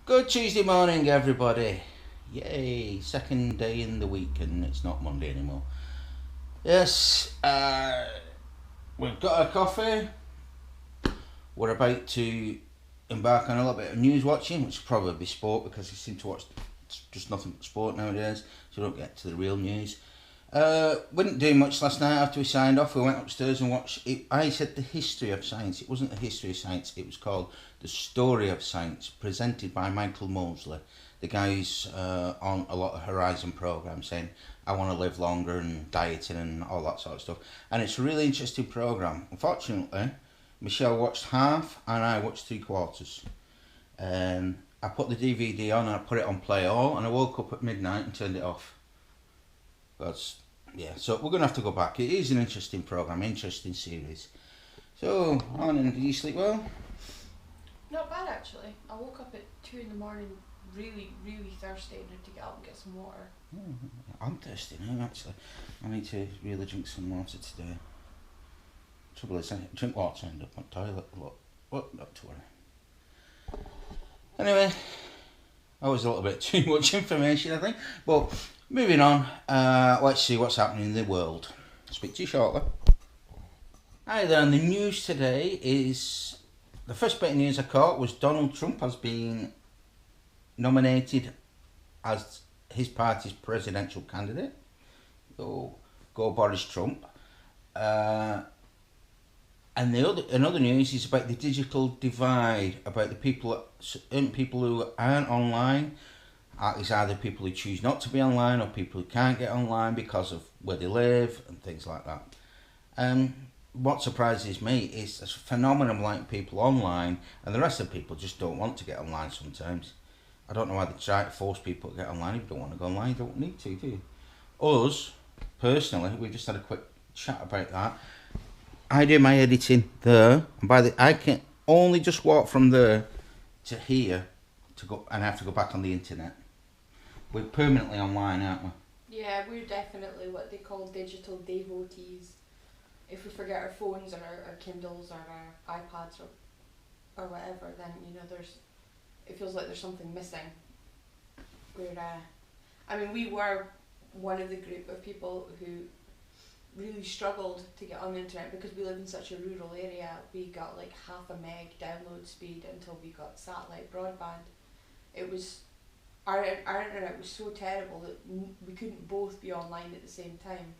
Good Tuesday morning, everybody. Yay, second day in the week, and it's not Monday anymore. Yes, we've got our coffee. We're about to embark on a little bit of news watching, which will probably be sport because you seem to watch just nothing but sport nowadays, so you don't get to the real news. We didn't do much last night after we signed off. We went upstairs and watched it. I said the history of science. It wasn't the history of science. It was called the story of science, presented by Michael Mosley, the guy who's on a lot of Horizon programs, saying I want to live longer and dieting and all that sort of stuff. And it's a really interesting program. Unfortunately, Michelle watched half and I watched three quarters. I put the DVD on and I put it on play all, and I woke up at midnight and turned it off. So we're going to have to go back. It is an interesting program, interesting series. So, Arnon, did you sleep well? Not bad actually. I woke up at 2 in the morning really thirsty and had to get up and get some water. I'm thirsty now, actually. I need to really drink some water today. Trouble is, I drink water and end up on the toilet a lot. What? Not to worry. Anyway, that was a little bit too much information, I think. But moving on, let's see what's happening in the world. Speak to you shortly. Hi there, and the news today is... The first bit of news I caught was Donald Trump has been nominated as his party's presidential candidate. So, go Boris Trump. And another news is about the digital divide, about the people who aren't online. It's either people who choose not to be online or people who can't get online because of where they live and things like that. What surprises me is there's a phenomenon like people online, and the rest of the people just don't want to get online sometimes. I don't know why they try to force people to get online. If you don't want to go online, you don't need to, do you? Us, personally, we just had a quick chat about that. I do my editing there, and I can only just walk from there to here to go, and I have to go back on the internet. We're permanently online, aren't we? Yeah, we're definitely what they call digital devotees. If we forget our phones or our Kindles or our iPads or whatever, then it feels like there's something missing. We were one of the group of people who really struggled to get on the internet because we live in such a rural area. We got like half a meg download speed until we got satellite broadband. Our internet was so terrible that we couldn't both be online at the same time.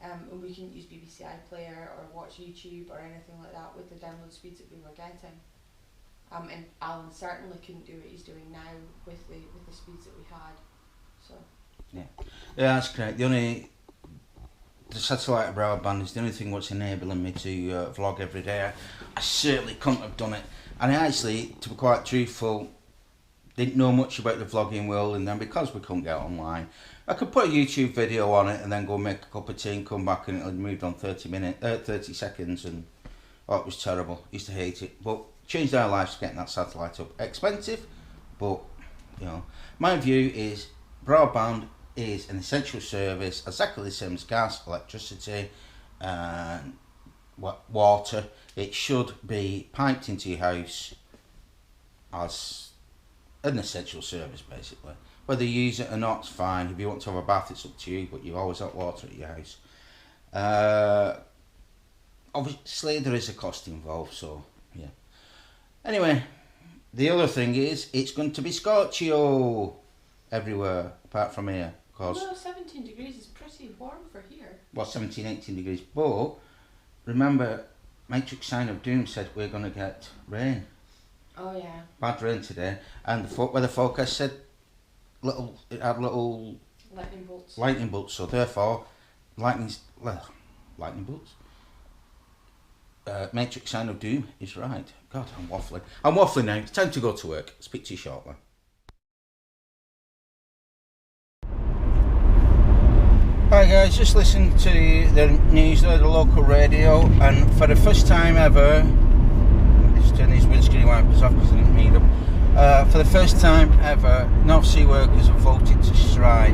And we couldn't use BBC iPlayer or watch YouTube or anything like that with the download speeds that we were getting. And Alan certainly couldn't do what he's doing now with the speeds that we had. So yeah, that's correct. The satellite broadband is the only thing what's enabling me to vlog every day. I certainly couldn't have done it, and I actually, to be quite truthful, didn't know much about the vlogging world, and then because we couldn't get online, I could put a YouTube video on it and then go make a cup of tea and come back, and it had moved on 30 seconds, and it was terrible. Used to hate it, but changed our lives getting that satellite up. Expensive, but my view is broadband is an essential service, exactly the same as gas, electricity, and water. It should be piped into your house as an essential service, basically. Whether you use it or not, it's fine. If you want to have a bath, it's up to you, but you always have water at your house. Obviously, there is a cost involved, so yeah. Anyway, the other thing is, it's going to be scorchio everywhere, apart from here. Well, 17 degrees is pretty warm for here. Well, 17, 18 degrees. But remember, Matrix Sign of Doom said we're going to get rain. Oh, yeah. Bad rain today. And the weather forecast said it had little lightning bolts. So therefore, lightning bolts. Matrix Sign of Doom is right. God, I'm waffling now. It's time to go to work. Speak to you shortly. Hi guys, just listened to the news there, the local radio, and for the first time ever, just turn these windscreen wipers off because I didn't need them. For the first time ever, North Sea workers have voted to strike.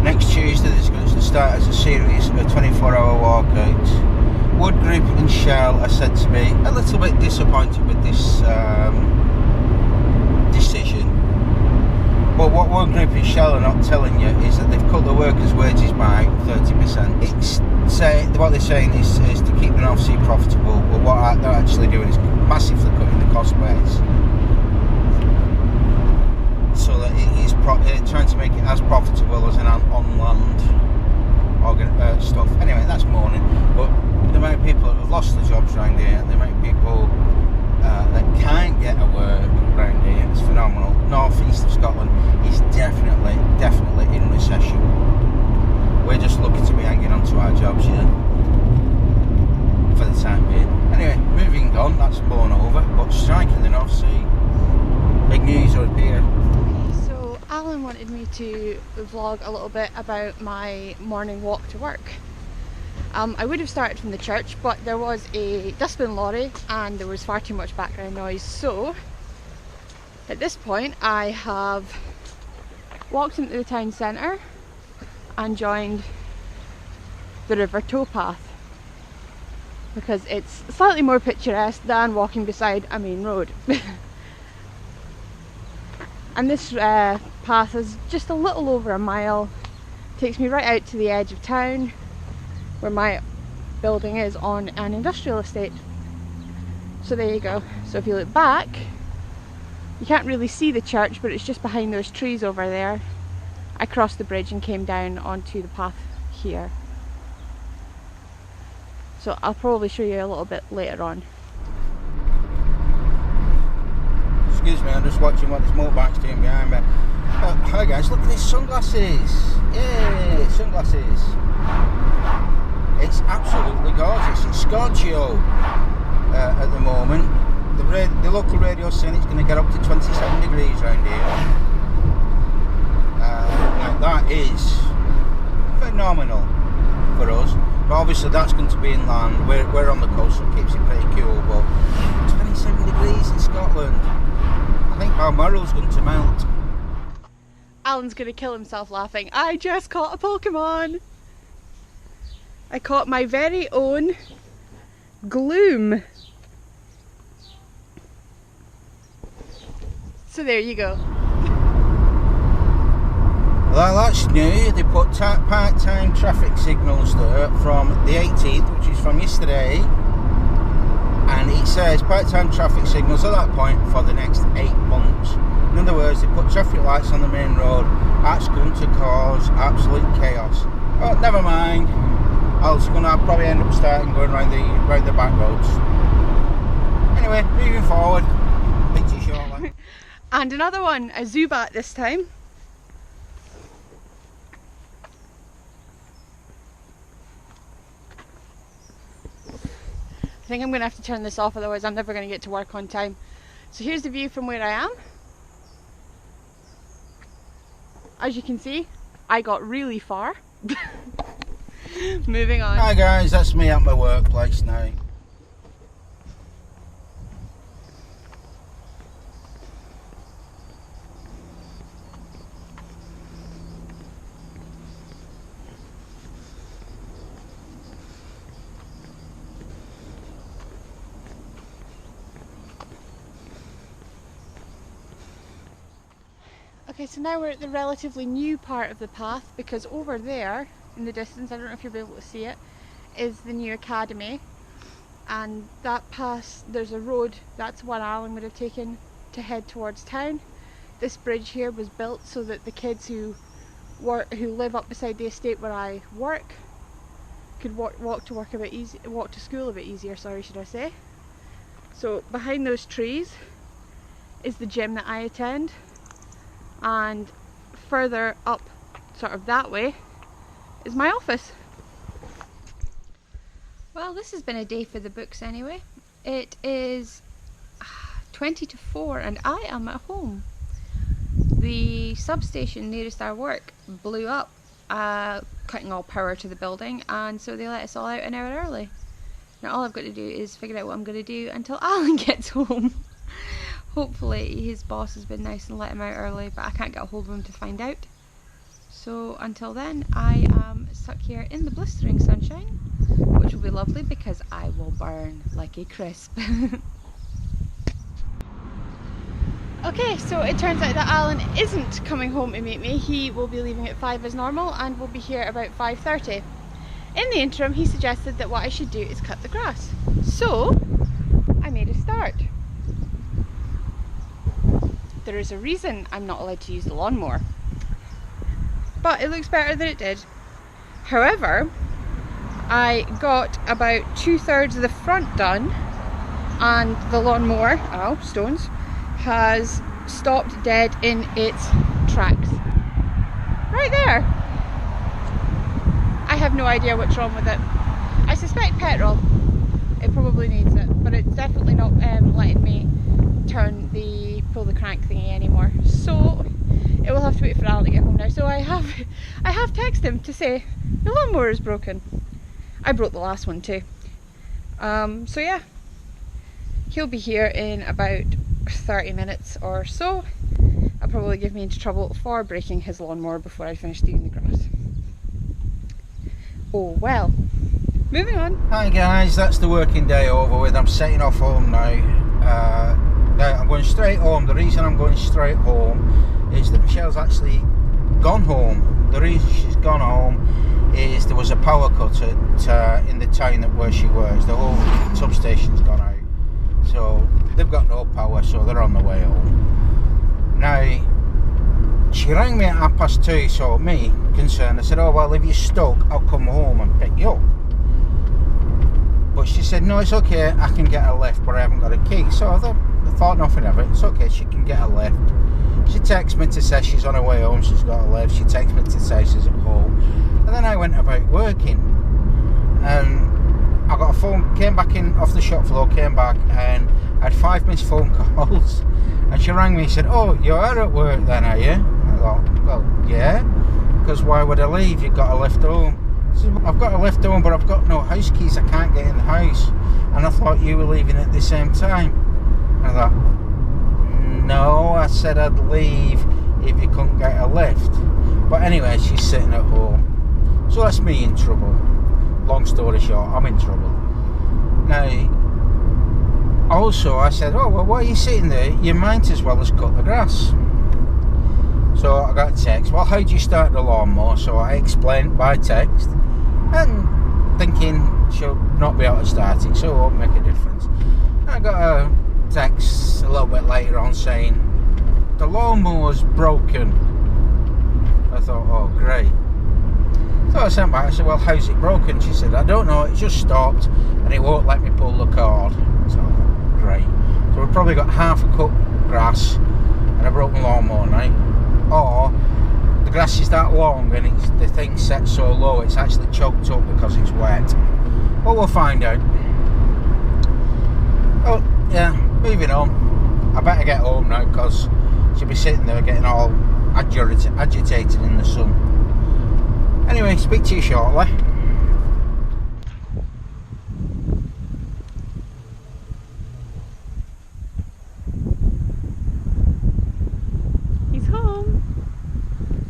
Next Tuesday, there's going to start as a series of 24-hour walkouts. Wood Group and Chelle are said to be a little bit disappointed with this what one group in Chelle are not telling you is that they've cut the workers' wages by 30%. What they're saying is to keep the North Sea profitable, but what they're actually doing is massively cutting the cost base, so that it is trying to make it as profitable as an on-land stuff. Anyway, that's moaning, but the amount of people that have lost their jobs around here, the amount of people that can't get a work around here is phenomenal. North east of Scotland is definitely in recession. We're just lucky to be hanging on to our jobs here for the time being. Anyway, moving on, that's blown over, but strike in the North Sea. Big news up here. So Alan wanted me to vlog a little bit about my morning walk to work. I would have started from the church, but there was a dustbin lorry and there was far too much background noise, so at this point I have walked into the town centre and joined the river towpath because it's slightly more picturesque than walking beside a main road. And this path is just a little over a mile, takes me right out to the edge of town where my building is on an industrial estate. So there you go. So if you look back, you can't really see the church, but it's just behind those trees over there. I crossed the bridge and came down onto the path here. So I'll probably show you a little bit later on. Excuse me, I'm just watching what this motorbike's doing behind me. Hi guys, look at these sunglasses! Yay, sunglasses! It's absolutely gorgeous. It's Scorchio at the moment. The local radio is saying it's going to get up to 27 degrees around here. Now that is phenomenal for us. But obviously that's going to be inland. We're on the coast, so it keeps it pretty cool. But 27 degrees in Scotland. I think Balmoral's going to melt. Alan's going to kill himself laughing. I just caught a Pokemon! I caught my very own Gloom. So there you go. Well, that's new. They put part-time traffic signals there from the 18th, which is from yesterday. And it says part-time traffic signals at that point for the next 8 months. In other words, they put traffic lights on the main road. That's going to cause absolute chaos. But never mind. I was going to probably end up starting going round the back roads. Anyway, moving forward. Speak to you shortly. And another one, a Zubat this time. I think I'm going to have to turn this off, otherwise I'm never going to get to work on time. So here's the view from where I am. As you can see, I got really far. Moving on. Hi guys, that's me at my workplace now. Okay, so now we're at the relatively new part of the path, because over there in the distance, I don't know if you'll be able to see it, is the new academy, and that pass, there's a road, that's one Alan would have taken to head towards town. This bridge here was built so that the kids who live up beside the estate where I work could walk to school a bit easier, sorry, should I say. So behind those trees is the gym that I attend, and further up sort of that way is my office. Well, this has been a day for the books anyway. It is 20 to 4 and I am at home. The substation nearest our work blew up, cutting all power to the building, and so they let us all out an hour early. Now all I've got to do is figure out what I'm going to do until Alan gets home. Hopefully his boss has been nice and let him out early, but I can't get a hold of him to find out. So until then, I am stuck here in the blistering sunshine, which will be lovely because I will burn like a crisp. Okay, so it turns out that Alan isn't coming home to meet me. He will be leaving at 5 as normal and will be here about 5:30. In the interim, he suggested that what I should do is cut the grass. So, I made a start. There is a reason I'm not allowed to use the lawnmower. But it looks better than it did. However, I got about 2/3 of the front done, and the lawnmower, oh, stones, has stopped dead in its tracks. Right there. I have no idea what's wrong with it. I suspect petrol. It probably needs it, but it's definitely not letting me pull the crank thingy anymore. So it will have to wait for Alan to get home now. So I have texted him to say the lawnmower is broken. I broke the last one too. So yeah, he'll be here in about 30 minutes or so. I'll probably give me into trouble for breaking his lawnmower before I finish doing the grass. Oh well. Moving on. Hi guys, that's the working day over with. I'm setting off home now. I'm going straight home. The reason I'm going straight home is that Michelle's actually gone home. The reason she's gone home is there was a power cut in the town where she works. The whole substation's gone out. So they've got no power, so they're on the way home. Now, she rang me at 2:30, so me, concerned, I said, oh well, if you're stuck, I'll come home and pick you up. But she said, no, it's okay, I can get a lift, but I haven't got a key. So I thought nothing of it. It's okay, she can get a lift. She texts me to say she's on her way home, she's got a lift. She texts me to say she's at home. And then I went about working. I got a phone, came back in off the shop floor, came back, and I had 5 missed phone calls. And she rang me and said, oh, you're at work then, are you? I thought, well, yeah, because why would I leave? You've got a lift home. I said, well, I've got a lift home, but I've got no house keys, I can't get in the house. And I thought you were leaving at the same time. And I thought, no, I said I'd leave if you couldn't get a lift. But anyway, she's sitting at home. So that's me in trouble. Long story short, I'm in trouble. Now, also I said, oh, well, why are you sitting there? You might as well as cut the grass. So I got a text, well, how do you start the lawnmower? So I explained by text, and thinking she'll not be able to start it, so it won't make a difference. I got a text a little bit later on saying, the lawnmower's broken. I thought, oh, great. So I sent back, I said, well, how's it broken? She said, I don't know, it just stopped, and it won't let me pull the cord. So I thought, great. So we've probably got half a cut grass and a broken lawnmower now. Or the grass is that long and the thing's set so low it's actually choked up because it's wet. But we'll find out. Oh yeah, moving on. I better get home now because she'll be sitting there getting all agitated in the sun. Anyway, speak to you shortly.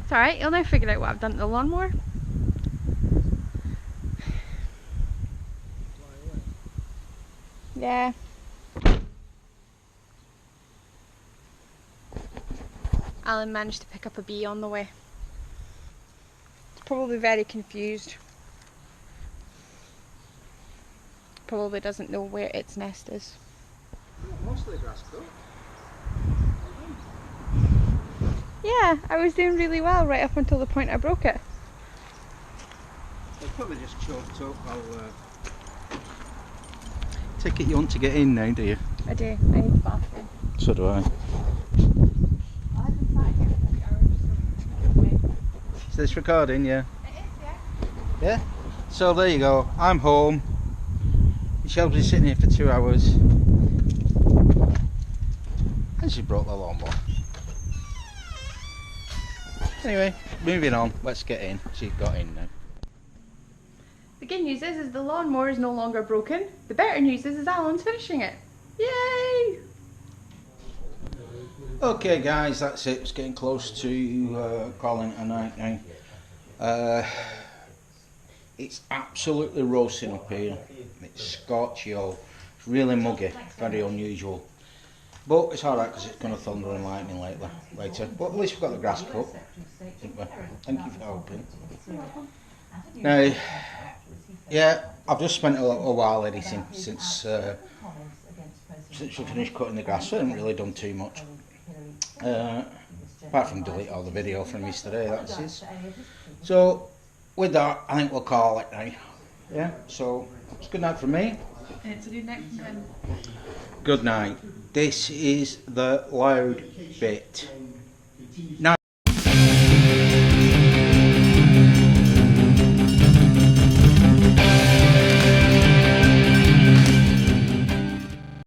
It's alright, you'll now figure out what I've done to the lawnmower. Yeah. Alan managed to pick up a bee on the way. He's probably very confused. Probably doesn't know where its nest is. Most of the grass cut. Yeah, I was doing really well right up until the point I broke it. It's probably just choked up. I'll take it you want to get in now, do you? I do. I need the bathroom. So do I. I've been sat here for 3 hours. Is this recording? Yeah. It is, yeah. Yeah? So there you go. I'm home. Michelle's been sitting here for 2 hours. And she broke the lawnmower. Anyway, moving on. Let's get in. She's got in now. The good news is the lawnmower is no longer broken. The better news is Alan's finishing it. Yay! Okay guys, that's it. It's getting close to calling it a night now. It's absolutely roasting up here. It's scorchy, it's really muggy, very unusual. But it's alright because it's going to thunder and lightning later. But at least we've got the grass cut. Thank you for helping. Now, yeah, I've just spent a while editing since we finished cutting the grass. So I haven't really done too much. Apart from delete all the video from yesterday, that's it. So, with that, I think we'll call it now. Yeah, so it's good night from me. It's a good night from him. Good night. This is the loud bit. Night.